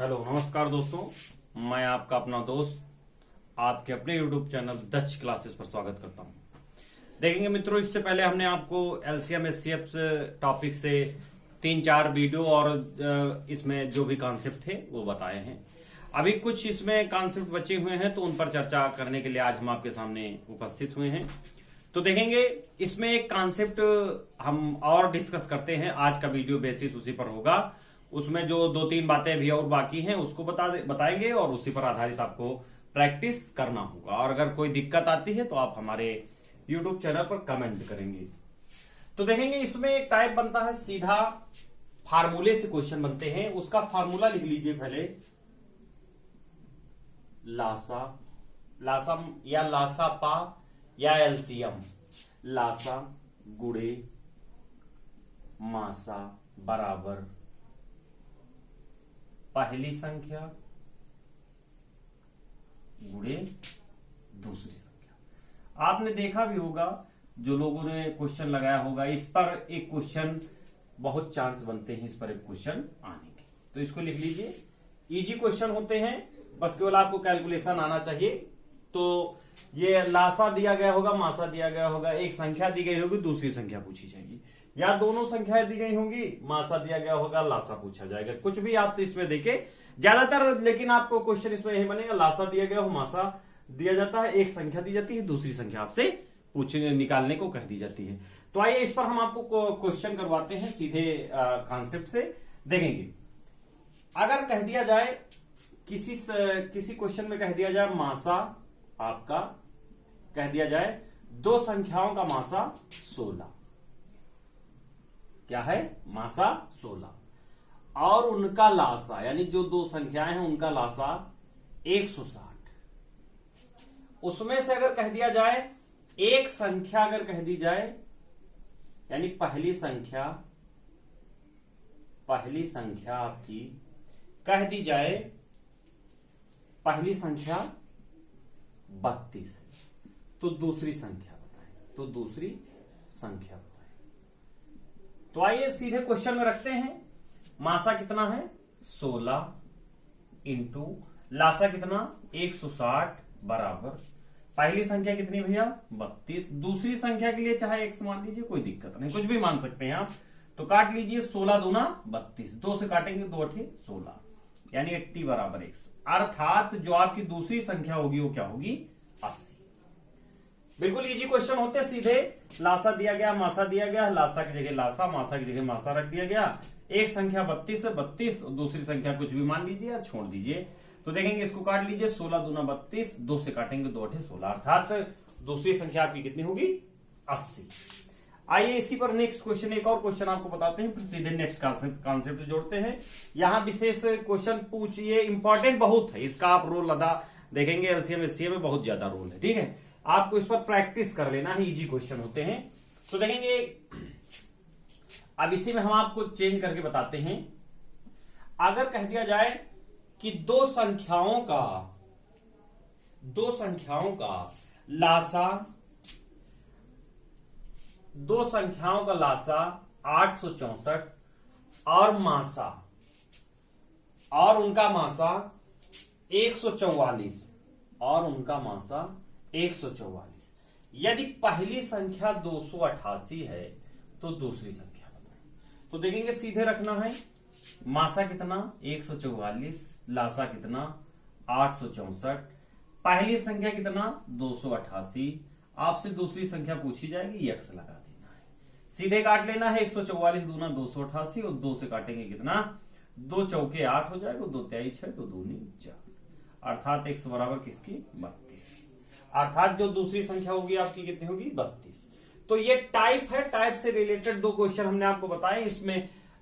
Hello नमस्कार दोस्तों, मैं आपका अपना दोस्त आपके अपने YouTube चैनल दक्ष क्लासेस पर स्वागत करता हूं। देखेंगे मित्रों, इससे पहले हमने आपको एलसीएम एचसीएफ टॉपिक से 3-4 वीडियो और इसमें जो भी कॉन्सेप्ट थे वो बताए हैं। अभी कुछ इसमें कॉन्सेप्ट बचे हुए हैं तो उन पर चर्चा करने के लिए आज हम आपके सामने उपस्थित हुए हैं। तो देखेंगे इसमें एक कॉन्सेप्ट हम और डिस्कस करते हैं। आज का वीडियो बेसिस उसी पर होगा। उसमें जो 2-3 बातें भी और बाकी हैं उसको बताएंगे और उसी पर आधारित आपको प्रैक्टिस करना होगा। और अगर कोई दिक्कत आती है तो आप हमारे YouTube चैनल पर कमेंट करेंगे। तो देखेंगे इसमें एक टाइप बनता है, सीधा फार्मूले से क्वेश्चन बनते हैं। उसका फार्मूला लिख लीजिए पहले, लासा लासम या लासा पा या एलसीएम। लासा गुड़े मासा बराबर पहली संख्या गुणे दूसरी संख्या। आपने देखा भी होगा, जो लोगों ने क्वेश्चन लगाया होगा, इस पर एक क्वेश्चन बहुत चांस बनते हैं इस पर एक क्वेश्चन आने के। तो इसको लिख लीजिए, इजी क्वेश्चन होते हैं, बस केवल आपको कैलकुलेशन आना चाहिए। तो ये लासा दिया गया होगा, मासा दिया गया होगा, एक संख्या दी गई होगी, दूसरी संख्या पूछी जाएगी, या दोनों संख्याएं दी गई होंगी, मासा दिया गया होगा, लासा पूछा जाएगा। कुछ भी आपसे इसमें देखे ज्यादातर, लेकिन आपको क्वेश्चन इसमें यही बनेगा, लासा दिया गया हो, मासा दिया जाता है, एक संख्या दी जाती है, दूसरी संख्या आपसे पूछने निकालने को कह दी जाती है। तो आइए इस पर हम आपको क्वेश्चन करवाते हैं सीधे कॉन्सेप्ट से। देखेंगे, अगर कह दिया जाए किसी क्वेश्चन में कह दिया जाए मासा आपका, कह दिया जाए दो संख्याओं का मासा 16, क्या है, मासा 16, और उनका लासा, यानी जो दो संख्याएं हैं उनका लासा 160। उसमें से अगर कह दिया जाए एक संख्या, अगर कह दी जाए, यानी पहली संख्या आपकी कह दी जाए, पहली संख्या 32 है, तो दूसरी संख्या बताएं, तो आइए सीधे क्वेश्चन में रखते हैं। मासा कितना है 16 इंटू लासा कितना 160 बराबर पहली संख्या कितनी भैया 32। दूसरी संख्या के लिए चाहे x मान लीजिए, कोई दिक्कत नहीं, कुछ भी मान सकते हैं आप। तो काट लीजिए, 16 दूना 32, 2 से काटेंगे 2 8 16, यानी 80 बराबर x। अर्थात जो आपकी दूसरी संख्या होगी वो क्या होगी 80। बिल्कुल इजी क्वेश्चन होते हैं, सीधे लासा दिया गया, मासा दिया गया, लासा की जगह लासा, मासा की जगह मासा रख दिया गया। एक संख्या 32 है, 32, दूसरी संख्या कुछ भी मान लीजिए या छोड़ दीजिए। तो देखेंगे, इसको काट लीजिए, 16 दूना 32, 2 से काटेंगे 2 8 16, अर्थात दूसरी संख्या आपकी कितनी होगी 80। आइए इसी पर नेक्स्ट क्वेश्चन, एक और क्वेश्चन आपको बताते हैं, फिर सीधे नेक्स्ट कॉन्सेप्ट जोड़ते हैं। यहां विशेष क्वेश्चन पूछिए, इंपॉर्टेंट बहुत है, इसका आप रोल अदा देखेंगे एलसीएम एचसीएफ में बहुत ज्यादा रोल है, ठीक है। आपको इस पर प्रैक्टिस कर लेना है, इजी क्वेश्चन होते हैं। तो देखेंगे, अब इसी में हम आपको चेंज करके बताते हैं। अगर कह दिया जाए कि दो संख्याओं लासा 864 और मासा, और उनका मासा 144, और उनका मासा 144। यदि पहली संख्या 288 है तो दूसरी संख्या बताएं। तो देखेंगे, सीधे रखना है, मासा कितना 144, लासा कितना 864, पहली संख्या कितना 288, आपसे दूसरी संख्या पूछी जाएगी, x लगा देना है, सीधे काट लेना है, 144 दूना 288, और 2 से काटेंगे कितना 2 चौके 8 हो जाएगा, 2 23 6, तो 2 9 4, अर्थात x बराबर किसकी 32। अर्थात जो दूसरी संख्या होगी आपकी कितनी होगी 32। तो ये टाइप है, टाइप से रिलेटेड 2 क्वेश्चन हमने आपको बताए।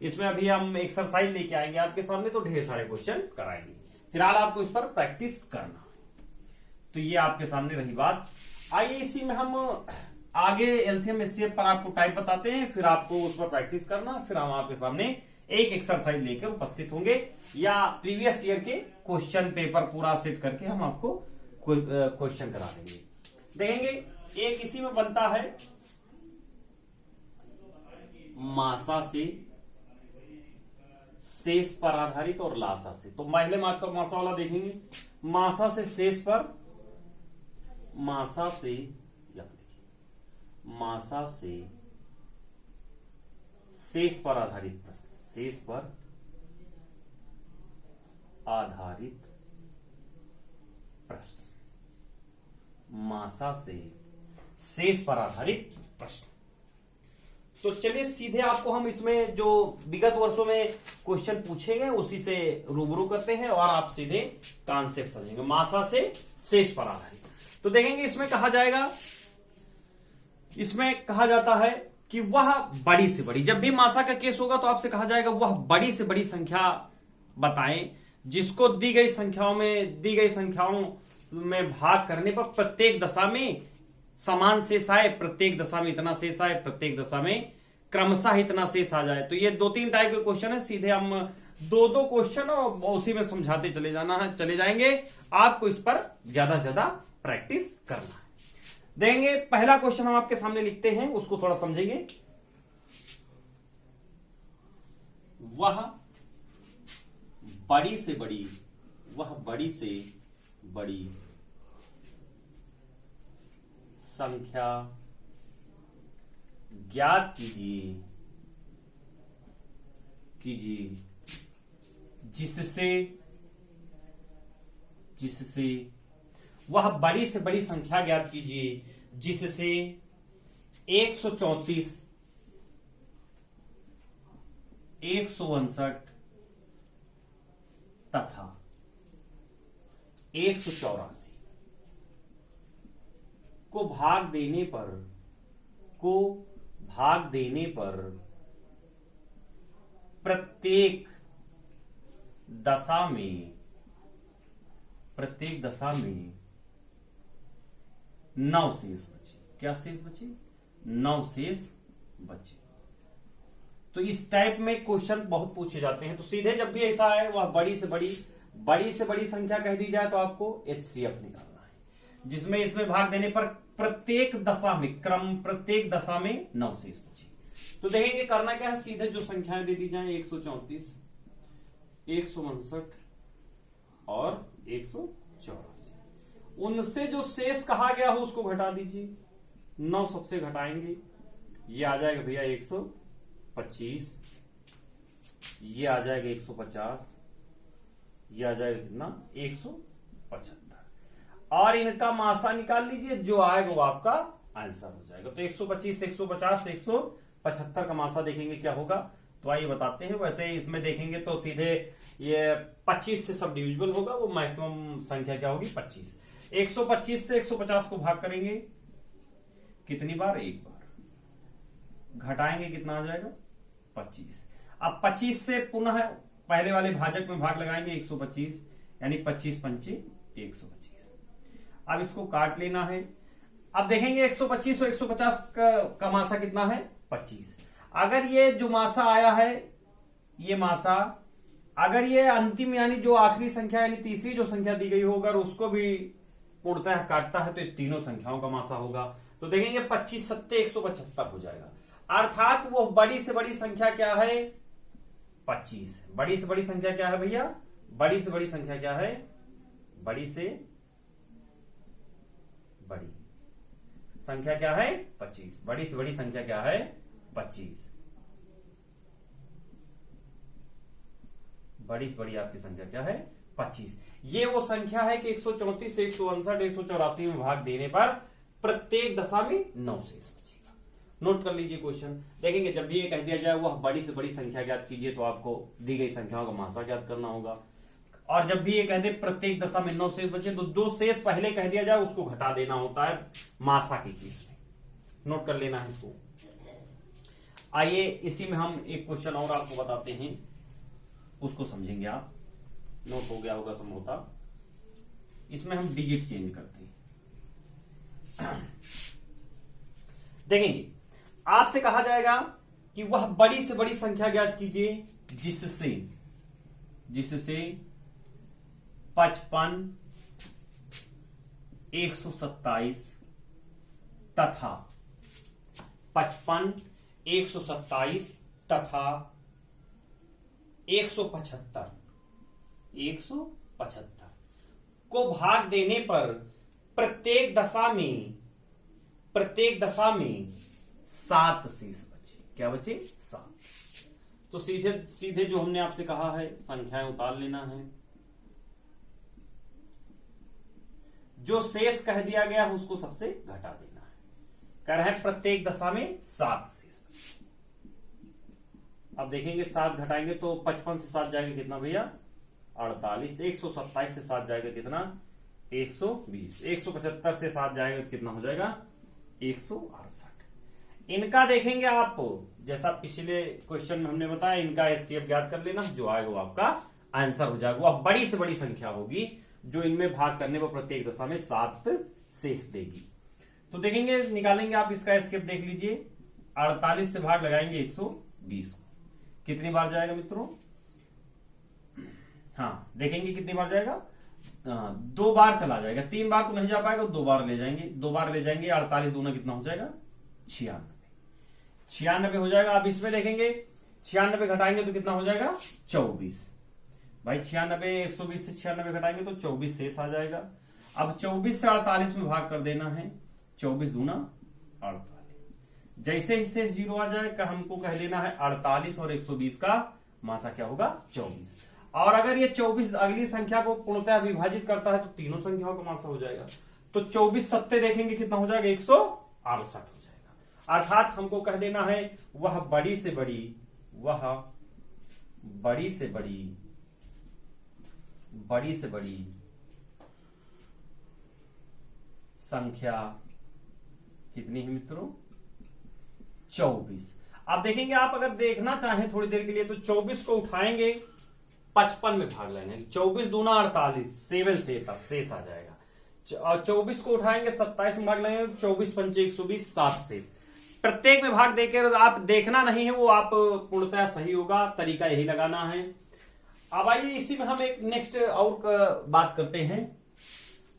इसमें अभी हम एक्सरसाइज लेके आएंगे आपके सामने, तो ढेर सारे क्वेश्चन कराएंगे। फिलहाल आपको इस पर प्रैक्टिस करना है। तो ये आपके सामने रही बात। आइए इसी में हम आगे एलसीएम एचसीएफ पर आपको टाइप बताते हैं, फिर आपको उस पर प्रैक्टिस करना, फिर हम आपके सामने एक एक्सरसाइज लेकर उपस्थित होंगे, या प्रीवियस ईयर के क्वेश्चन पेपर पूरा सेट करके हम आपको क्वेश्चन करा देंगे। देखेंगे, एक इसी में बनता है मासा से शेष पर आधारित और लासा से। तो पहले मासा वाला देखेंगे, मासा से शेष पर, मासा से शेष पर आधारित प्रश्न, शेष पर आधारित प्रश्न, मासा से शेष पर आधारित प्रश्न। तो चलिए सीधे आपको हम इसमें जो विगत वर्षों में क्वेश्चन पूछे गए उसी से रूबरू करते हैं और आप सीधे कॉन्सेप्ट समझेंगे। मासा से शेष पर आधारित, तो देखेंगे इसमें कहा जाएगा, इसमें कहा जाता है कि वह बड़ी से बड़ी, जब भी मासा का केस होगा तो आपसे कहा जाएगा वह बड़ी से बड़ी संख्या बताएं जिसको दी गई संख्याओं में भाग करने पर प्रत्येक दशा में समान शेष आए, प्रत्येक दशा में इतना शेष आए, प्रत्येक दशा में क्रमशः इतना शेष आ जाए। तो ये 2-3 टाइप के क्वेश्चन है, सीधे हम 2-2 क्वेश्चन और उसी में समझाते चले जाएंगे। आपको इस पर ज्यादा से ज्यादा प्रैक्टिस करना है। देंगे पहला क्वेश्चन हम आपके सामने लिखते हैं, उसको थोड़ा समझेंगे। वह बड़ी से बड़ी संख्या ज्ञात कीजिए जिससे वह बड़ी से बड़ी संख्या ज्ञात कीजिए जिससे 134, 159 तथा 184 को भाग देने पर प्रत्येक दशा में 9 शेष बचे। क्या शेष बचे? 9 शेष बचे। तो इस टाइप में क्वेश्चन बहुत पूछे जाते हैं। तो सीधे जब भी ऐसा है वह बड़ी से बड़ी संख्या कह दी जाए तो आपको HCF निकालना है, जिसमें इसमें भाग देने पर प्रत्येक दशा में 9 शेष बचे। तो देखेंगे करना क्या है, सीधे जो संख्याएं दे दी जाए 134, 159 और 184, उनसे जो शेष कहा गया हो उसको घटा दीजिए। 9 सबसे घटाएंगे, ये आ जाएगा भैया 125, ये आ जाएगा 150, ये आ जाएगा कितना 175, और इनका मासा निकाल लीजिए, जो आएगा वो आपका आंसर हो जाएगा। तो 125, 150, 175 का मासा देखेंगे क्या होगा। तो आइए बताते हैं। वैसे इसमें देखेंगे तो सीधे ये 25 से सब डिविजिबल होगा, वो मैक्सिमम संख्या क्या होगी 25। 125 से 150 को भाग करेंगे कितनी बार? एक बार। घटाएंगे कितना आ जाएगा 25। अब 25 से पुनः पहले वाले भाजक में भाग लगाएंगे 125, यानी 25 पंचे 125। अब इसको काट लेना है। अब देखेंगे 125 और 150 का मासा कितना है 25। अगर ये जो मासा आया है, ये मासा अगर ये अंतिम यानी जो आखिरी संख्या यानी तीसरी जो संख्या दी गई हो अगर उसको भी पूर्णतः काटता है तो ये तीनों संख्याओं का मासा होगा। तो देखेंगे 25 सत्ते 175 हो जाएगा। अर्थात वो बड़ी से बड़ी संख्या क्या है 25। बड़ी से बड़ी संख्या क्या है भैया? बड़ी से बड़ी संख्या क्या है? बड़ी से बड़ी संख्या क्या है 25। बड़ी से बड़ी संख्या क्या है 25। बड़ी से बड़ी आपकी संख्या क्या है 25। ये वो संख्या है कि 134 से 159 184 में भाग देने पर प्रत्येक दशा में 9 शेष बचेगा। नोट कर लीजिए क्वेश्चन। देखेंगे जब भी ये कह दिया जाए वह बड़ी से बड़ी संख्या ज्ञात कीजिए तो आपको दी गई संख्याओं का मासा ज्ञात करना होगा। और जब भी ये कह दे प्रत्येक दशा में 9 शेष बचे तो 2 शेष पहले कह दिया जाए उसको घटा देना होता है मासा के केस में। नोट कर लेना है इसको। आइए इसी में हम एक क्वेश्चन और आपको बताते हैं, उसको समझेंगे आप। नोट हो गया होगा संभवतः। इसमें हम डिजिट चेंज करते हैं। देखेंगे आपसे कहा जाएगा कि वह बड़ी से बड़ी संख्या ज्ञात कीजिए जिससे 55 127 तथा 55 127 तथा 175 को भाग देने पर प्रत्येक दशा में 7 शेष बचे। क्या बचे? 7। तो सीधे जो हमने आपसे कहा है संख्याएं उतार लेना है। जो शेष कह दिया गया है उसको सबसे घटा देना है। कह रहे हैं प्रत्येक दशा में 7 शेष बचे। अब देखेंगे 7 घटाएंगे तो 55 से 7 जाएगा कितना भैया? 48। 127 से 7 जाएगा कितना? 120। 175 से 7 जाएगा कितना हो जाएगा? 168। इनका देखेंगे आप, जैसा पिछले क्वेश्चन में हमने बताया, इनका एचसीएफ ज्ञात कर लेना, जो आएगा वो आपका आंसर हो जाएगा। वह बड़ी से बड़ी संख्या होगी जो इनमें भाग करने पर प्रत्येक दशा में 7 शेष देगी। तो देखेंगे, निकालेंगे आप इसका एचसीएफ देख लीजिए। 48 से भाग लगाएंगे 120 को, कितनी बार जाएगा मित्रों? हाँ, देखेंगे कितनी बार जाएगा? 2 बार चला जाएगा। 3 बार तो नहीं जा पाएगा, 2 बार ले जाएंगे। 2 बार ले जाएंगे, 48 दूना कितना हो जाएगा? 96 हो जाएगा। अब इसमें देखेंगे 96 घटाएंगे तो कितना हो जाएगा? 24। भाई 96, 120 से 96 घटाएंगे तो 24 शेष आ जाएगा। अब 24 से 48 में भाग कर देना है। 24 दूना 48। जैसे ही शेष 0 आ जाए हमको कह देना है 48 और 120 का मासा क्या होगा? 24। और अगर ये 24 अगली संख्या को पूर्णतः विभाजित करता है तो तीनों संख्याओं का मासा हो जाएगा। तो 24 सत्ते देखेंगे कितना हो जाएगा? 168 हो जाएगा। अर्थात हमको कह देना है वह बड़ी से बड़ी संख्या कितनी है मित्रों? 24। अब देखेंगे आप अगर देखना चाहें थोड़ी देर के लिए तो 24 को उठाएंगे, 55 में भाग लेंगे। 24 दूना 48, 7 शेष आ जाएगा। और 24 को उठाएंगे, 27 में भाग लेंगे, 24 पंचे 120, 7 शेष। प्रत्येक में भाग देकर आप देखना नहीं है, वो आप पूर्णतः सही होगा। तरीका यही लगाना है। अब आइए इसी में हम एक नेक्स्ट और बात करते हैं,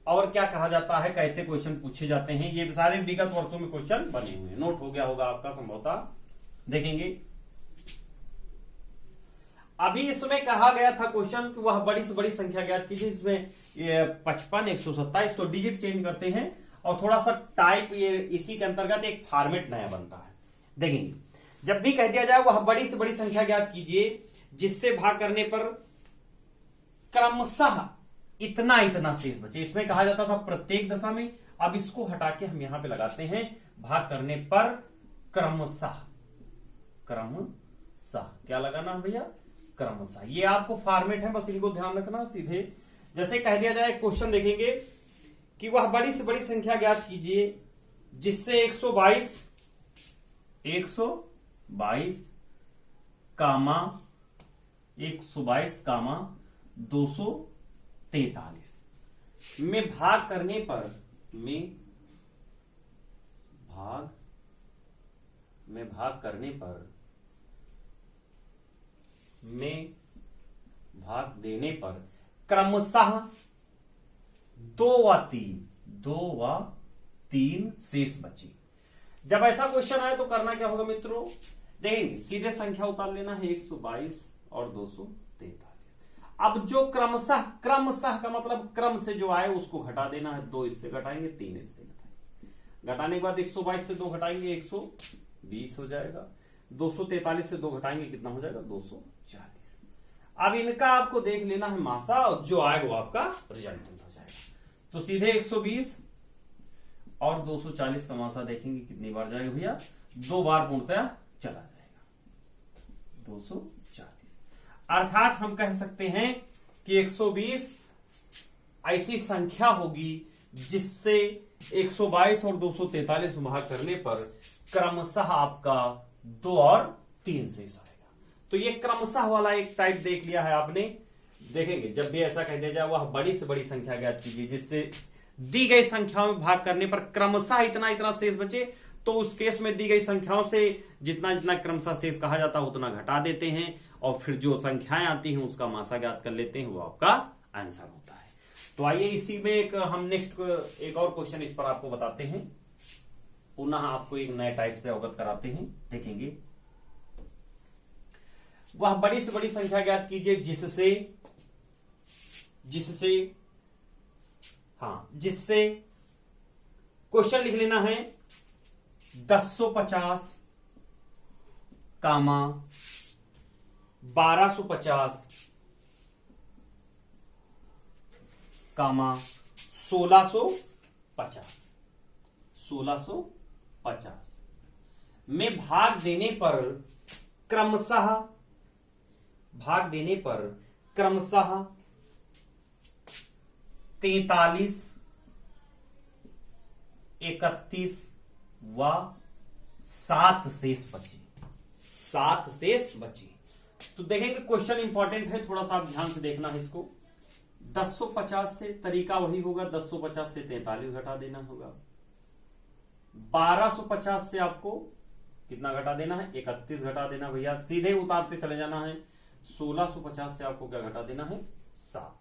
और क्या कहा जाता है, कैसे क्वेश्चन पूछे जाते हैं। ये सारे विगत वर्षों में क्वेश्चन बने हुए हैं, नोट हो गया होगा आपका संभवतः। देखेंगे अभी इसमें कहा गया था क्वेश्चन कि वह बड़ी से बड़ी संख्या ज्ञात कीजिए। इसमें 55, 127 तो डिजिट चेंज करते हैं और थोड़ा सा टाइप, ये इसी के अंतर्गत एक फॉर्मेट नया बनता है। देखेंगे जब भी कह दिया जाए वह बड़ी से बड़ी संख्या ज्ञात कीजिए जिससे भाग करने पर क्रमशः इतना शेष बचे। इसमें कहा जाता था प्रत्येक दशा में। अब इसको हटा के हम यहां पे लगाते हैं भाग करने पर क्रमशः। क्या लगाना है भैया? क्रमशः। ये आपको फॉर्मेट है, बस इनको ध्यान रखना। सीधे जैसे कह दिया जाए क्वेश्चन देखेंगे कि वह बड़ी से बड़ी संख्या ज्ञात कीजिए जिससे 122 कामा 243 में भाग करने पर भाग देने पर क्रमशः 2 व 3 शेष बचे। जब ऐसा क्वेश्चन आए तो करना क्या होगा मित्रों? देखेंगे सीधे संख्या उतार लेना है 122 और 243। अब जो क्रमशः का मतलब क्रम से जो आए उसको घटा देना है। 2 इससे घटाएंगे, 3 इससे घटाएंगे। घटाने के बाद 122 से 2 घटाएंगे 120 हो जाएगा। 243 से 2 घटाएंगे कितना हो जाएगा? 240। अब इनका आपको देख लेना है मासा, और जो आएगा वो आपका रिजल्टेंट हो जाएगा। तो सीधे 120 और 240 का मासा देखेंगे कितनी बार जाएगा भैया? 2 बार पूर्णतः चला जाएगा, 240। अर्थात हम कह सकते हैं कि 120 ऐसी संख्या होगी जिससे 122 और 243 भाग करने पर क्रमशः आपका 2 और 3 शेष आएगा। तो ये क्रमशः वाला एक टाइप देख लिया है आपने। देखेंगे जब भी ऐसा कह दिया जाए वह बड़ी से बड़ी संख्या ज्ञात कीजिए जिससे दी गई संख्याओं में भाग करने पर क्रमशः इतना शेष बचे, तो उस केस में दी गई संख्याओं से जितना क्रमशः शेष कहा जाता है उतना घटा देते हैं और फिर जो संख्याएं आती हैं उसका मासा ज्ञात कर लेते हैं, वो आपका आंसर होता है। तो आइए इसी में हम नेक्स्ट एक और क्वेश्चन इस पर आपको बताते हैं, पुनः आपको एक नए टाइप से अवगत कराते हैं। देखेंगे वह बड़ी से बड़ी संख्या ज्ञात कीजिए जिससे जिससे क्वेश्चन लिख लेना है 1050 कामा 1250 कामा 1650 में भाग देने पर क्रमशः 43, 31 व 7 शेष बचे। तो देखेंगे क्वेश्चन इंपॉर्टेंट है, थोड़ा सा आप ध्यान से देखना है इसको। 1050 से तरीका वही होगा, 1050 से 43 घटा देना होगा। 1250 से आपको कितना घटा देना है, 31 घटा देना भैया, सीधे उतारते चले जाना है। 1650 से आपको क्या घटा देना है, 7।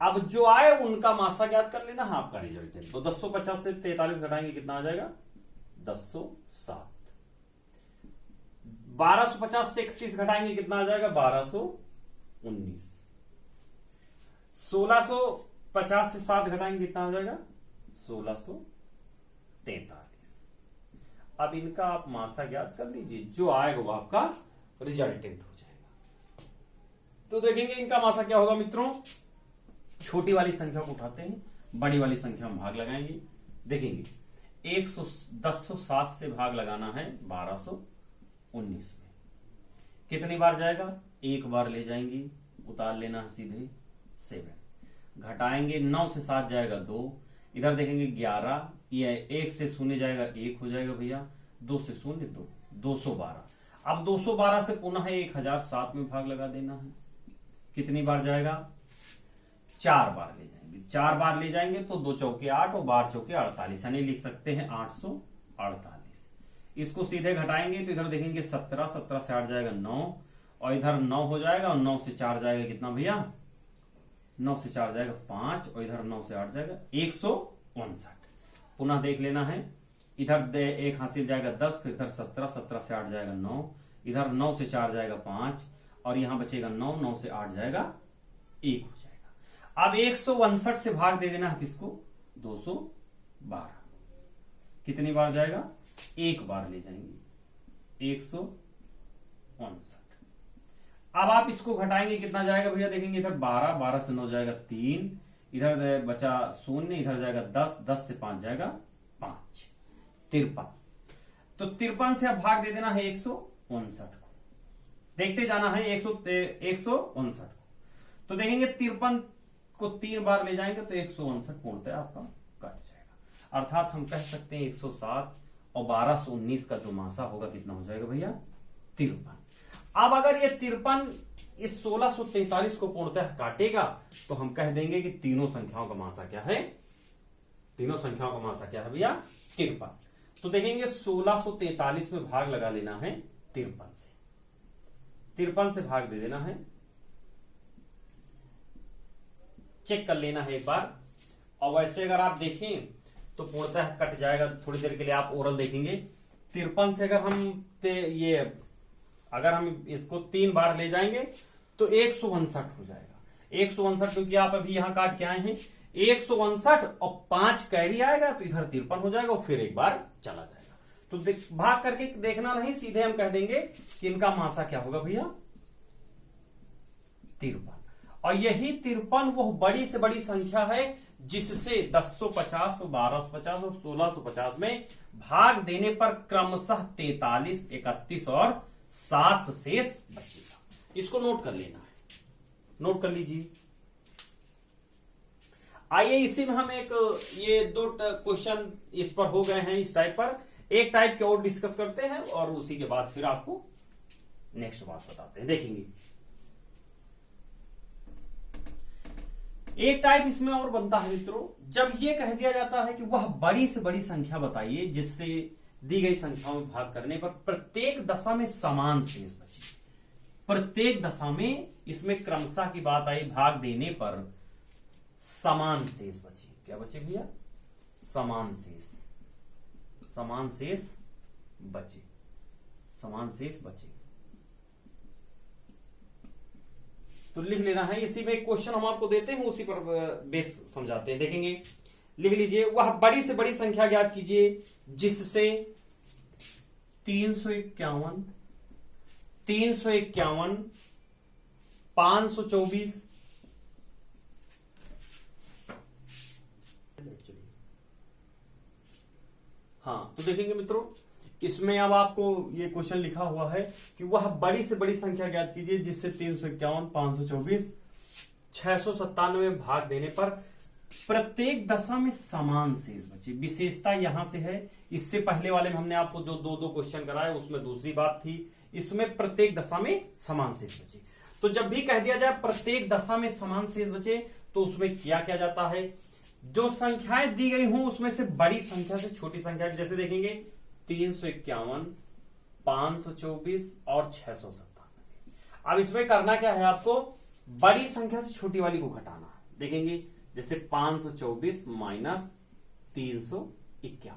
अब जो आए उनका मासा ज्ञात कर लेना है, आपका रिजल्ट है। तो 1050 से 43 घटाएंगे कितना आ जाएगा, 1007। 1250 से 31 घटाएंगे कितना आ जाएगा, 1219। 1650 से 7 घटाएंगे कितना आ जाएगा, 1643। अब इनका आप मासा ज्ञात कर लीजिए, जो आएगा वो आपका रिजल्टेंट हो जाएगा। तो देखेंगे इनका मासा क्या होगा मित्रों। छोटी वाली संख्या को उठाते हैं, बड़ी वाली संख्या में भाग लगाएंगे। देखेंगे 1007 से भाग लगाना है 1219 में, कितनी बार जाएगा, एक बार ले जाएंगे, उतार लेना है सीधे 7। घटाएंगे 9 से 7 जाएगा 2, इधर देखेंगे 11, ये 1 से 0 जाएगा 1 हो जाएगा भैया, 2 से 0 2, 212। अब 212 से पुनः 1007 में भाग लगा देना है, कितनी बार जाएगा, 4 बार ले जाएंगे। 4 बार ले जाएंगे तो 2 चौके 8 और 12 चौके 48, यानी लिख सकते हैं 848। इसको सीधे घटाएंगे तो इधर देखेंगे 17, 17 से 8 जाएगा 9, और इधर 9 हो जाएगा, और 9 से 4 जाएगा कितना भैया, 9 से 4 जाएगा 5, और इधर 9 से 8 जाएगा 159। पुनः देख लेना है, इधर एक हासिल जाएगा 10, फिर इधर 17, 17 से 8 जाएगा 9, इधर 9 से 4 जाएगा 5, और यहां बचेगा 9, 9 से 8 जाएगा 1 हो जाएगा। अब 159 से भाग दे देना है किसको, 212। कितनी बार जाएगा, एक बार ले जाएंगे, 159। अब आप इसको घटाएंगे कितना जाएगा भैया, देखेंगे इधर 12, 12 से 9 जाएगा 3, इधर बचा 0, इधर जाएगा 10, 10 से 5 जाएगा 5, 53। तो 53 से आप भाग दे देना है 159 को, देखते जाना है 159। तो देखेंगे 53 को 3 बार ले जाएंगे तो 159 पूर्णतः आपका कट जाएगा। अर्थात हम कह सकते हैं 107 और 1219 का जो मासा होगा कितना हो जाएगा भैया, 53। अब अगर ये 53 इस 1643 को पूर्णतः काटेगा तो हम कह देंगे कि तीनों संख्याओं का मासा क्या है, तीनों संख्याओं का मासा क्या है भैया, 53। तो देखेंगे 1643 में भाग लगा लेना है 53 से, 53 से भाग दे देना है, चेक कर लेना है एक बार। और वैसे अगर आप देखें तो पूर्णतः कट जाएगा, थोड़ी देर के लिए आप ओरल देखेंगे। 53 से अगर हम इसको 3 बार ले जाएंगे तो 159 हो जाएगा। 159 क्योंकि आप अभी यहां काट के आए हैं, 159 और 5 कैरी आएगा तो इधर 53 हो जाएगा और फिर एक बार चला जाएगा। तो भाग करके देखना नहीं, सीधे हम कह देंगे कि इनका मासा क्या होगा भैया, 53। और यही 53 वो बड़ी से बड़ी संख्या है जिससे 1050 और 1250 और 1650 में भाग देने पर क्रमशः 43, 31 और 7 शेष बचेगा। इसको नोट कर लेना है, नोट कर लीजिए। आइए इसी में हम ये 2 क्वेश्चन इस पर हो गए हैं, इस टाइप पर एक टाइप के और डिस्कस करते हैं और उसी के बाद फिर आपको नेक्स्ट बात बताते हैं। देखेंगे एक टाइप इसमें और बनता है मित्रों, जब ये कह दिया जाता है कि वह बड़ी से बड़ी संख्या बताइए जिससे दी गई संख्याओं में भाग करने पर प्रत्येक दशा में समान शेष बचे। प्रत्येक दशा में इसमें क्रमशः की बात आई, भाग देने पर समान शेष बचे। क्या बचे भैया, समान शेष, समान शेष बचे, समान शेष बचे। तो लिख लेना है। इसी में एक क्वेश्चन हम आपको देते हैं, उसी पर बेस समझाते हैं। देखेंगे, लिख लीजिए, वह बड़ी से बड़ी संख्या ज्ञात कीजिए जिससे 351, 524, हाँ, तो देखेंगे मित्रों, इसमें अब आपको ये क्वेश्चन लिखा हुआ है कि वह बड़ी से बड़ी संख्या ज्ञात कीजिए जिससे 351, 524, 697 भाग देने पर प्रत्येक दशा में समान शेष बचे। विशेषता यहां से है, इससे पहले वाले में हमने आपको जो दो क्वेश्चन कराए उसमें दूसरी बात थी, इसमें प्रत्येक दशा में समान शेष बचे। तो जब भी कह दिया जाए प्रत्येक दशा में समान शेष बचे, तो उसमें क्या किया जाता है, जो संख्याएं दी गई हों उसमें से बड़ी संख्या से छोटी संख्या, जैसे देखेंगे 351, 524 और 697। अब इसमें करना क्या है, आपको बड़ी संख्या से छोटी वाली को घटाना है। देखेंगे जैसे 524 माइनस 351,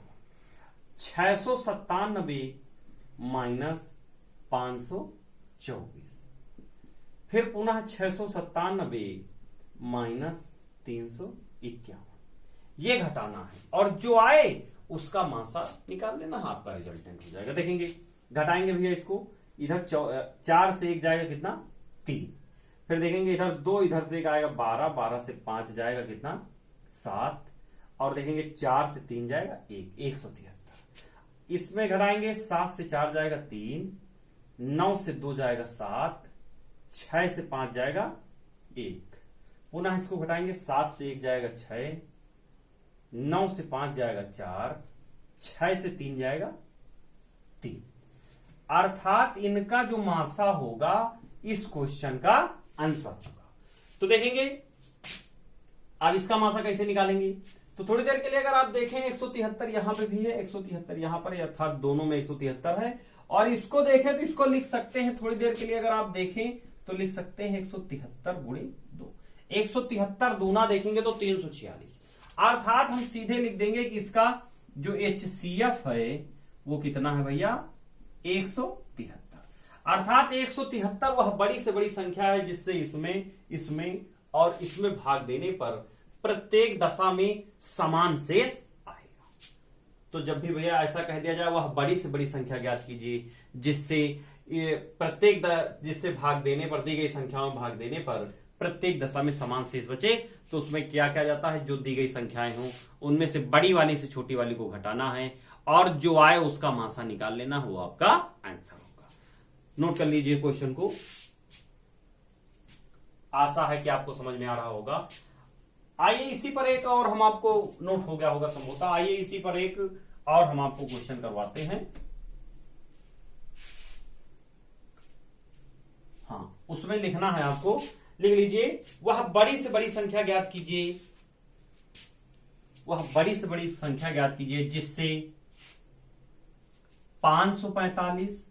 697 माइनस 524, फिर पुनः 697 माइनस 351, ये घटाना है और जो आए उसका मासा निकाल लेना, आपका रिजल्टेंट हो जाएगा। देखेंगे, घटाएंगे भैया इसको, इधर 4 से 1 जाएगा कितना, 3, फिर देखेंगे इधर 2, इधर से 1 आएगा 12, 12 से 5 जाएगा कितना, 7, और देखेंगे 4 से 3 जाएगा 1, 173। इसमें घटाएंगे, 7 से 4 जाएगा 3, 9 से 2 जाएगा 7, 6 से 5 जाएगा 1, पुनः इसको घटाएंगे, 7 से 1 जाएगा 6, 9 से 5 जाएगा 4, 6 से 3 जाएगा 3। अर्थात इनका जो मासा होगा इस क्वेश्चन का आंसर होगा। तो देखेंगे अब इसका मासा कैसे निकालेंगे, तो थोड़ी देर के लिए अगर आप देखें 173 यहां पे भी है, 173 यहां पर, अर्थात दोनों में 173 है, और इसको देखें तो इसको लिख सकते हैं, थोड़ी देर के लिए अगर आप देखें तो लिख सकते हैं 173 गुणे 2, 173 दूना देखेंगे तो 346, अर्थात हम सीधे लिख देंगे कि इसका जो HCF है वो कितना है भैया, 173। अर्थात 173 वह बड़ी से बड़ी संख्या है जिससे इसमें और इसमें भाग देने पर प्रत्येक दशा में समान शेष आएगा। तो जब भी भैया ऐसा कह दिया जाए वह बड़ी से बड़ी संख्या ज्ञात कीजिए जिससे जिससे भाग देने पर, दी गई संख्याओं में भाग देने पर प्रत्येक दशा में समान शेष बचे, तो उसमें क्या किया जाता है, जो दी गई संख्याएं हों उनमें से बड़ी वाली से छोटी वाली को घटाना है और जो आए उसका मासा निकाल लेना, वो आपका आंसर होगा। नोट कर लीजिए क्वेश्चन को, आशा है कि आपको समझ में आ रहा होगा। आइए इसी पर एक और हम आपको, नोट हो गया होगा संभवतः, आइए इसी पर एक और हम आपको क्वेश्चन करवाते हैं। हाँ, उसमें लिखना है आपको, लिख लीजिए, वह बड़ी से बड़ी संख्या ज्ञात कीजिए, वह बड़ी से बड़ी संख्या ज्ञात कीजिए जिससे 545,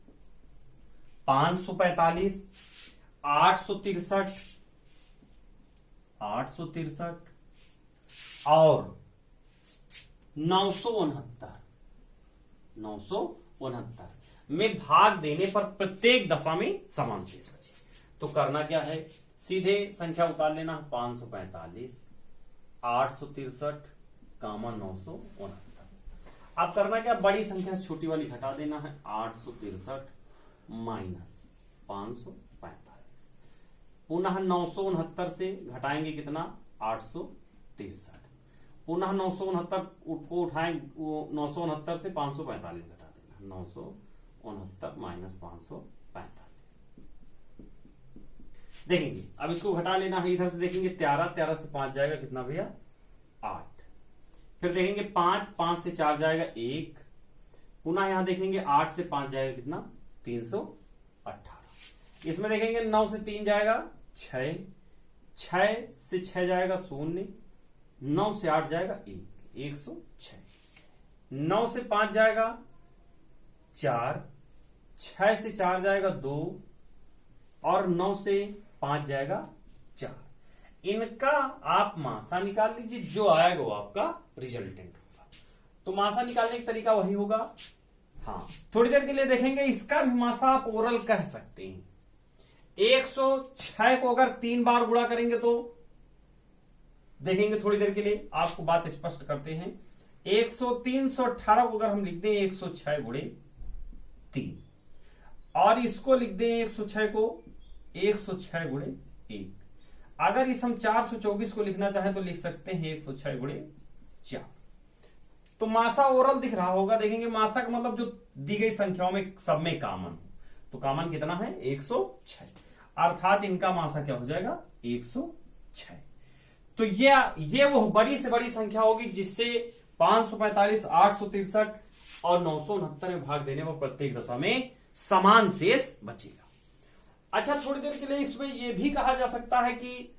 863, 863 और 969 में भाग देने पर प्रत्येक दशा में समान शेष बचे। तो करना क्या है, सीधे संख्या उतार लेना, 545, 863, 969। अब करना क्या, बड़ी संख्या से छोटी वाली घटा देना है, 863 माइनस 545, पुनः 969 से घटाएंगे कितना, 863, पुनः 969 को उठाएंगे, 969 से 545 घटा देना, 969 माइनस 545। देखेंगे अब इसको घटा लेना है, इधर से देखेंगे 13 से 5 जाएगा कितना भैया, 8, फिर देखेंगे 5 से 4 जाएगा 1, पुनः यहां देखेंगे 8 से 5 जाएगा कितना, 318। इसमें देखेंगे 9 से 3 जाएगा 6, 6 से 6 जाएगा 0, 9 से 8 जाएगा 1, 106, 9 से 5 जाएगा 4, 6 से 4 जाएगा 2 और 9 से 5 जाएगा 4। इनका आप मासा निकाल लीजिए, जो आएगा वो आपका रिजल्टेंट होगा। तो मासा निकालने का तरीका वही होगा। हाँ, थोड़ी देर के लिए देखेंगे, इसका भी मासा आप ओरल कह सकते हैं। 106 को अगर 3 बार गुणा करेंगे तो देखेंगे थोड़ी देर के लिए, आपको बात स्पष्ट करते हैं। 318 को अगर हम लिख दें 106 गुणे 3, और इसको लिख दें 106 को 106 गुणे 1। अगर इस हम 424 को लिखना चाहें तो लिख सकते हैं 106 गुणे 4। तो मासा ओरल दिख रहा होगा, देखेंगे मासा का मतलब जो दी गई संख्याओं में सब में कॉमन हो, तो कॉमन कितना है 106, अर्थात इनका मासा क्या हो जाएगा 106। तो ये वो बड़ी से बड़ी संख्या होगी जिससे 545, 863 और 969 में भाग देने पर प्रत्येक दशा में समान शेष बचेगा। अच्छा, थोड़ी देर के लिए इसमें यह भी कहा जा सकता है कि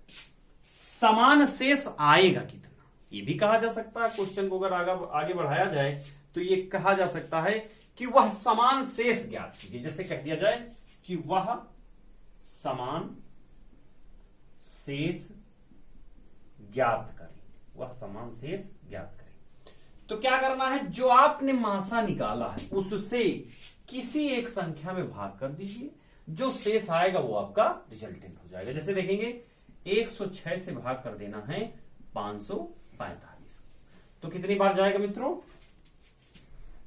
समान शेष आएगा कितना, ये भी कहा जा सकता है। क्वेश्चन को अगर आगे बढ़ाया जाए तो ये कहा जा सकता है कि वह समान शेष ज्ञात कीजिए। जैसे कह दिया जाए कि वह समान शेष ज्ञात करें, वह समान शेष ज्ञात करें। तो क्या करना है, जो आपने मासा निकाला है उससे किसी एक संख्या में भाग कर दीजिए, जो शेष आएगा वो आपका रिजल्टेंट हो जाएगा। जैसे देखेंगे 106 से भाग कर देना है 545, तो कितनी बार जाएगा मित्रों,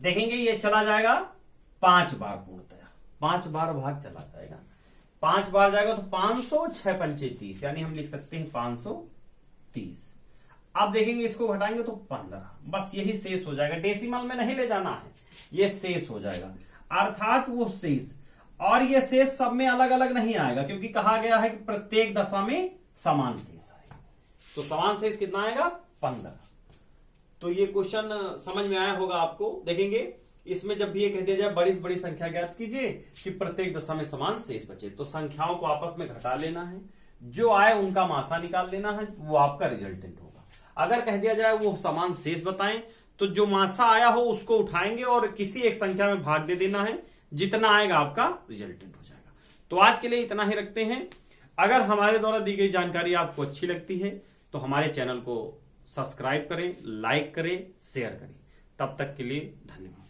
देखेंगे ये चला जाएगा 5 बार, पूर्णतया 5 बार भाग चला जाएगा। 5 बार जाएगा तो 500, 6 पंचे 30, यानी हम लिख सकते हैं 530। अब देखेंगे इसको घटाएंगे तो 15, बस यही शेष हो जाएगा, डेसिमल में नहीं ले जाना है, ये शेष हो जाएगा। अर्थात वो शेष, और ये शेष सब में अलग अलग नहीं आएगा क्योंकि कहा गया है कि प्रत्येक दशा में समान शेष आएगा। तो समान शेष कितना आएगा 15। तो ये क्वेश्चन समझ में आया होगा आपको। देखेंगे इसमें जब भी ये कह दिया जाए बड़ी से बड़ी संख्या ज्ञात कीजिए कि प्रत्येक दशा में समान शेष बचे, तो संख्याओं को आपस में घटा लेना है, जो आए उनका मासा निकाल लेना है, वो आपका रिजल्टेंट होगा। अगर कह दिया जाए वो समान शेष बताएं तो जो मासा आया हो उसको उठाएंगे और किसी एक संख्या में भाग दे देना है, जितना आएगा आपका रिजल्टेंट हो जाएगा। तो आज के लिए इतना ही रखते हैं। अगर हमारे द्वारा दी गई जानकारी आपको अच्छी लगती है तो हमारे चैनल को सब्सक्राइब करें, लाइक करें, शेयर करें। तब तक के लिए धन्यवाद।